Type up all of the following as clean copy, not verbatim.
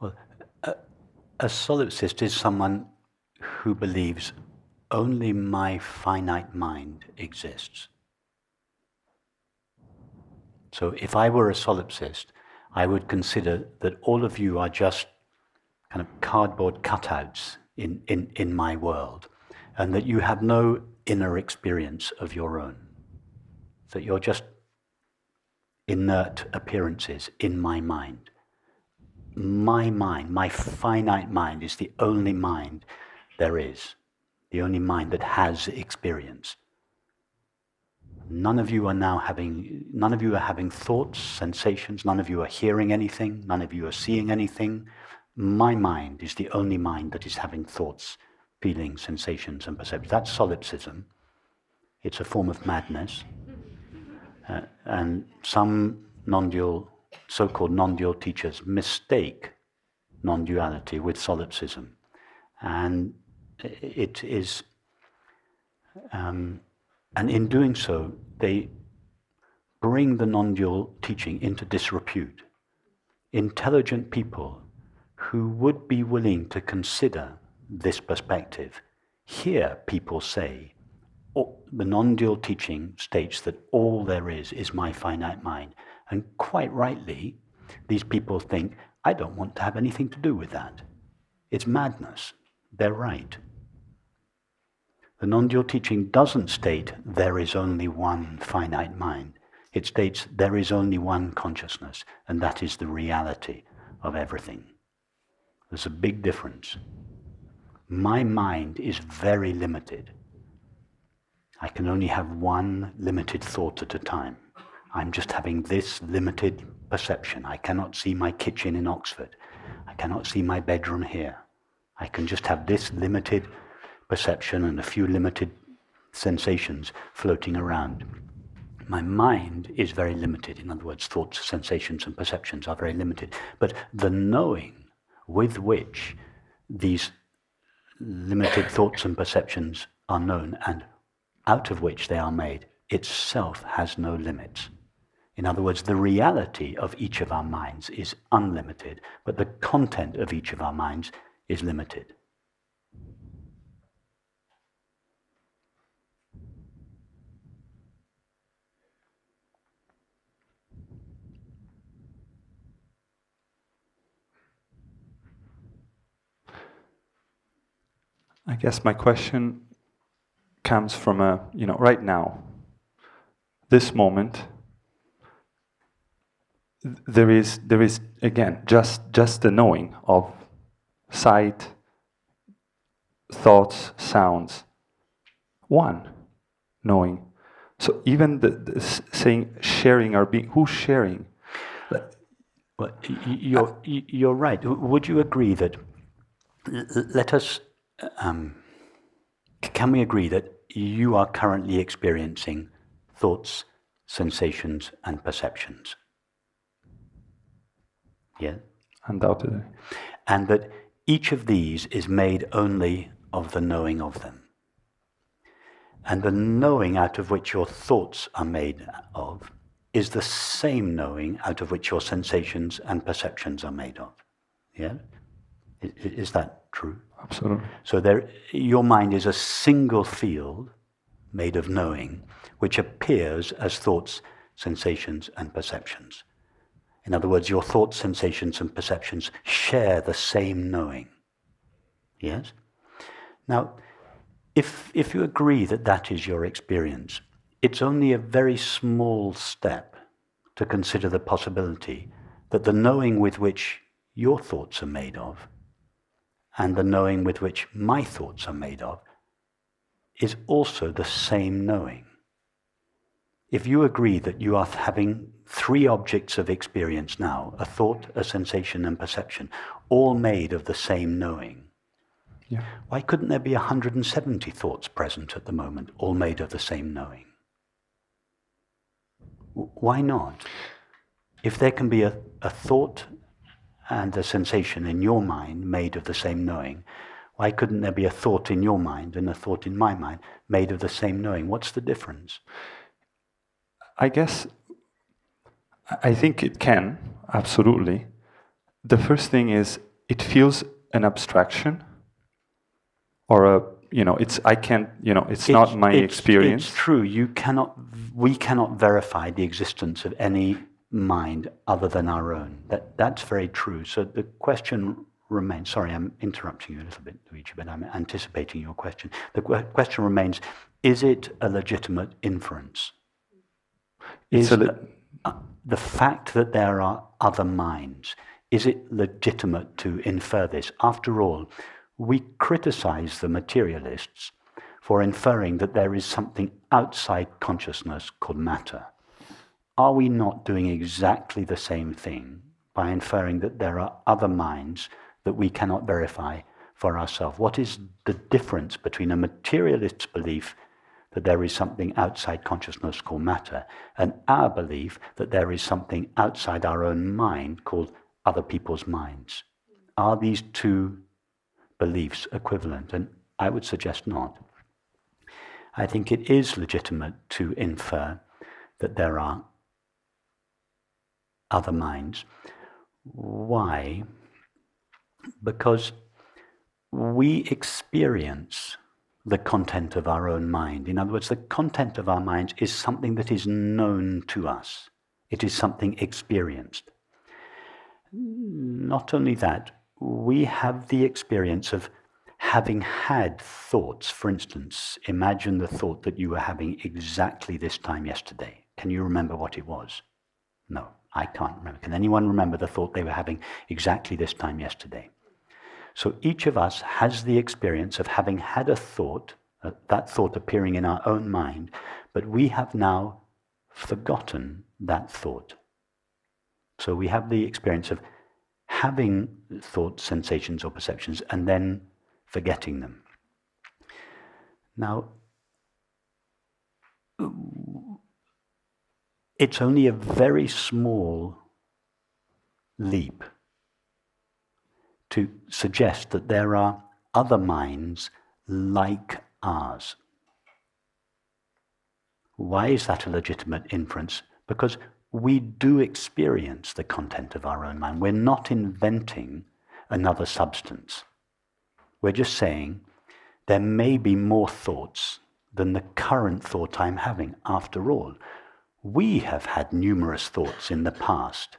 Well, a solipsist is someone who believes only my finite mind exists. So if I were a solipsist, I would consider that all of you are just kind of cardboard cutouts in my world, and that you have no inner experience of your own, that you're just inert appearances in my mind. My mind, my finite mind, is the only mind there is, the only mind that has experience. None of you are having thoughts, sensations, none of you are hearing anything, none of you are seeing anything. My mind is the only mind that is having thoughts, feelings, sensations, and perceptions. That's solipsism. It's a form of madness. And some so-called non-dual teachers mistake non-duality with solipsism. And it is, and in doing so, they bring the non-dual teaching into disrepute. Intelligent people who would be willing to consider this perspective hear people say, the non-dual teaching states that all there is my finite mind. And quite rightly, these people think, I don't want to have anything to do with that. It's madness. They're right. The non-dual teaching doesn't state there is only one finite mind. It states there is only one consciousness, and that is the reality of everything. There's a big difference. My mind is very limited. I can only have one limited thought at a time. I'm just having this limited perception. I cannot see my kitchen in Oxford. I cannot see my bedroom here. I can just have this limited perception and a few limited sensations floating around. My mind is very limited. In other words, thoughts, sensations, and perceptions are very limited. But the knowing with which these limited thoughts and perceptions are known and out of which they are made, itself has no limits. In other words, the reality of each of our minds is unlimited, but the content of each of our minds is limited. I guess my question comes from right now, this moment, there is again just the knowing of sight, thoughts, sounds, one knowing. So even the saying sharing or being, who's sharing? Well, you're right. Would you agree that? Let us. Can we agree that you are currently experiencing thoughts, sensations, and perceptions? Yeah? Undoubtedly. And that each of these is made only of the knowing of them. And the knowing out of which your thoughts are made of is the same knowing out of which your sensations and perceptions are made of. Yeah? Is that true? Absolutely. So your mind is a single field made of knowing, which appears as thoughts, sensations, and perceptions. In other words, your thoughts, sensations, and perceptions share the same knowing. Yes? Now, if you agree that that is your experience, it's only a very small step to consider the possibility that the knowing with which your thoughts are made of and the knowing with which my thoughts are made of is also the same knowing. If you agree that you are having three objects of experience now, a thought, a sensation, and perception, all made of the same knowing, yeah. Why couldn't there be 170 thoughts present at the moment, all made of the same knowing? Why not? If there can be a thought and a sensation in your mind made of the same knowing, why couldn't there be a thought in your mind and a thought in my mind made of the same knowing? What's the difference? I think it can, absolutely. The first thing is it feels an abstraction, or a, I can't, it's not my experience. It's true. We cannot verify the existence of any mind other than our own. That's very true. So the question remains. Sorry, I'm interrupting you a little bit, Luigi, but I'm anticipating your question. The question remains: is it a legitimate inference? The fact that there are other minds, is it legitimate to infer this? After all, we criticize the materialists for inferring that there is something outside consciousness called matter. Are we not doing exactly the same thing by inferring that there are other minds that we cannot verify for ourselves? What is the difference between a materialist's belief that there is something outside consciousness called matter and our belief that there is something outside our own mind called other people's minds? Are these two beliefs equivalent? And I would suggest not. I think it is legitimate to infer that there are other minds. Why? Because we experience the content of our own mind. In other words, the content of our minds is something that is known to us. It is something experienced. Not only that, we have the experience of having had thoughts. For instance, imagine the thought that you were having exactly this time yesterday. Can you remember what it was? No, I can't remember. Can anyone remember the thought they were having exactly this time yesterday? So each of us has the experience of having had a thought, that thought appearing in our own mind, but we have now forgotten that thought. So we have the experience of having thoughts, sensations, or perceptions, and then forgetting them. Now, it's only a very small leap to suggest that there are other minds like ours. Why is that a legitimate inference? Because we do experience the content of our own mind. We're not inventing another substance. We're just saying there may be more thoughts than the current thought I'm having. After all, we have had numerous thoughts in the past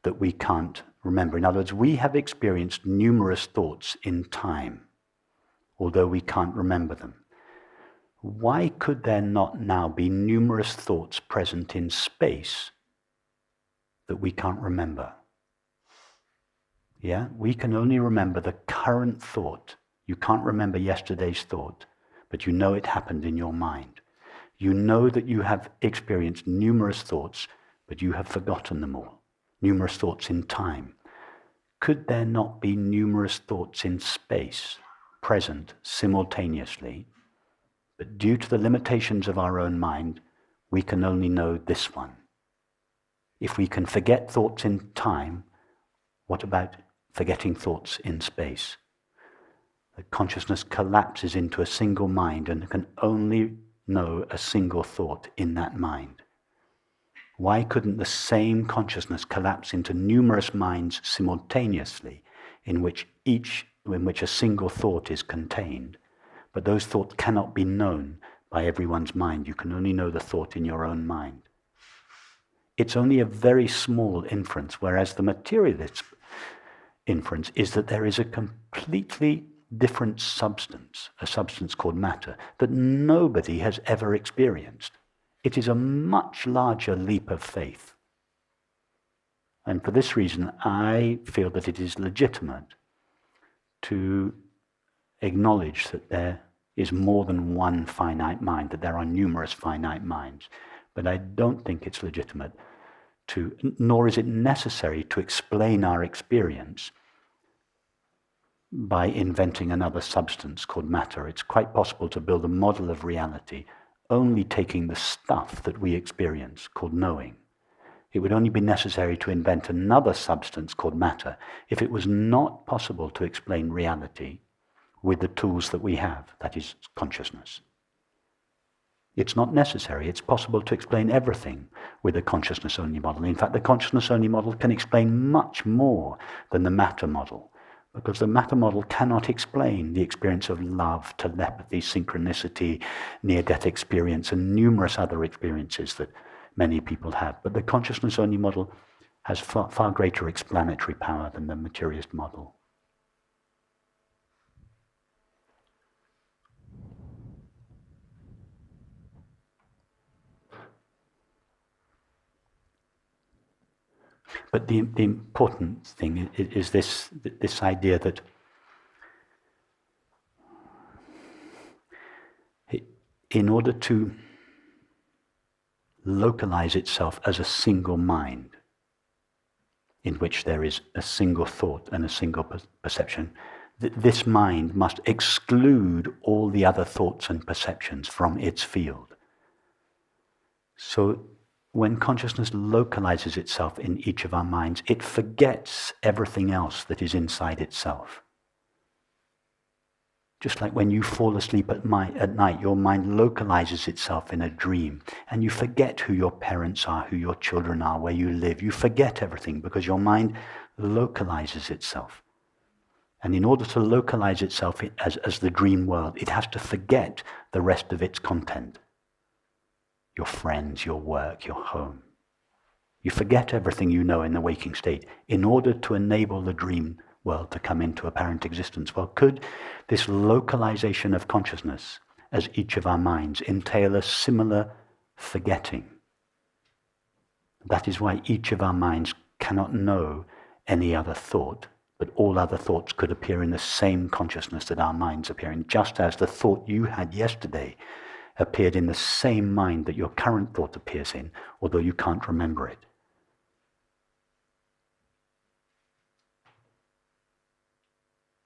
that we can't remember. In other words, we have experienced numerous thoughts in time, although we can't remember them. Why could there not now be numerous thoughts present in space that we can't remember? Yeah, we can only remember the current thought. You can't remember yesterday's thought, but you know it happened in your mind. You know that you have experienced numerous thoughts, but you have forgotten them all. Numerous thoughts in time. Could there not be numerous thoughts in space present simultaneously? But due to the limitations of our own mind, we can only know this one. If we can forget thoughts in time, what about forgetting thoughts in space? The consciousness collapses into a single mind and can only know a single thought in that mind. Why couldn't the same consciousness collapse into numerous minds simultaneously, in which a single thought is contained? But those thoughts cannot be known by everyone's mind. You can only know the thought in your own mind. It's only a very small inference, whereas the materialist inference is that there is a completely different substance, a substance called matter, that nobody has ever experienced. It is a much larger leap of faith. And for this reason, I feel that it is legitimate to acknowledge that there is more than one finite mind, that there are numerous finite minds. But I don't think it's legitimate nor is it necessary to explain our experience by inventing another substance called matter. It's quite possible to build a model of reality only taking the stuff that we experience, called knowing. It would only be necessary to invent another substance called matter if it was not possible to explain reality with the tools that we have, that is, consciousness. It's not necessary. It's possible to explain everything with a consciousness-only model. In fact, the consciousness-only model can explain much more than the matter model. Because the matter model cannot explain the experience of love, telepathy, synchronicity, near-death experience, and numerous other experiences that many people have. But the consciousness-only model has far greater explanatory power than the materialist model. But the important thing is this idea that in order to localize itself as a single mind, in which there is a single thought and a single perception, this mind must exclude all the other thoughts and perceptions from its field. So when consciousness localizes itself in each of our minds, it forgets everything else that is inside itself. Just like when you fall asleep at night, your mind localizes itself in a dream, and you forget who your parents are, who your children are, where you live. You forget everything because your mind localizes itself. And in order to localize itself as the dream world, it has to forget the rest of its content. Your friends, your work, your home. You forget everything you know in the waking state in order to enable the dream world to come into apparent existence. Well, could this localization of consciousness as each of our minds entail a similar forgetting? That is why each of our minds cannot know any other thought, but all other thoughts could appear in the same consciousness that our minds appear in, just as the thought you had yesterday appeared in the same mind that your current thought appears in, although you can't remember it.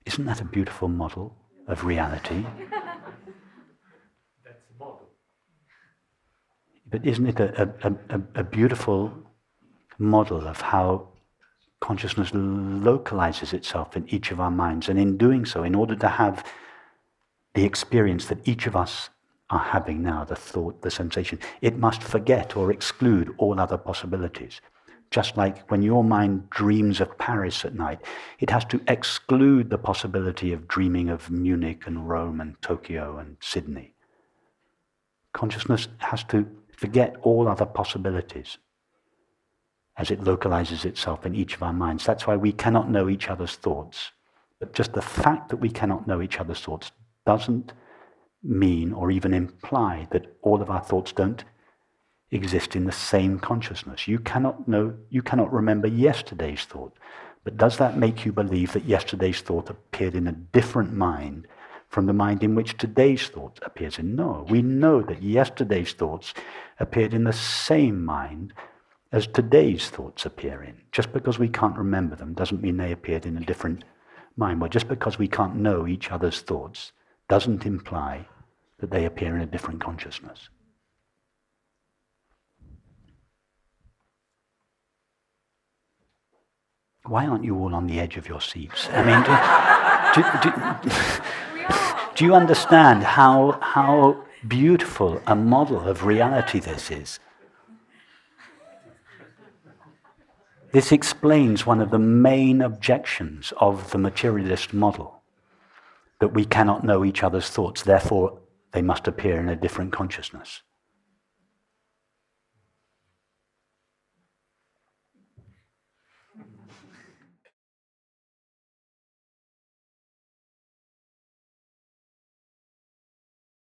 Isn't that a beautiful model of reality? That's a model. But isn't it a beautiful model of how consciousness localizes itself in each of our minds, and in doing so, in order to have the experience that each of us are having now, the thought, the sensation, it must forget or exclude all other possibilities. Just like when your mind dreams of Paris at night, it has to exclude the possibility of dreaming of Munich and Rome and Tokyo and Sydney. Consciousness has to forget all other possibilities as it localizes itself in each of our minds. That's why we cannot know each other's thoughts. But just the fact that we cannot know each other's thoughts doesn't mean or even imply that all of our thoughts don't exist in the same consciousness. You cannot remember yesterday's thought, but does that make you believe that yesterday's thought appeared in a different mind from the mind in which today's thought appears in? No, we know that yesterday's thoughts appeared in the same mind as today's thoughts appear in. Just because we can't remember them doesn't mean they appeared in a different mind. Well, just because we can't know each other's thoughts doesn't imply that they appear in a different consciousness. Why aren't you all on the edge of your seats? I mean, do you understand how beautiful a model of reality this is? This explains one of the main objections of the materialist model, that we cannot know each other's thoughts, therefore they must appear in a different consciousness.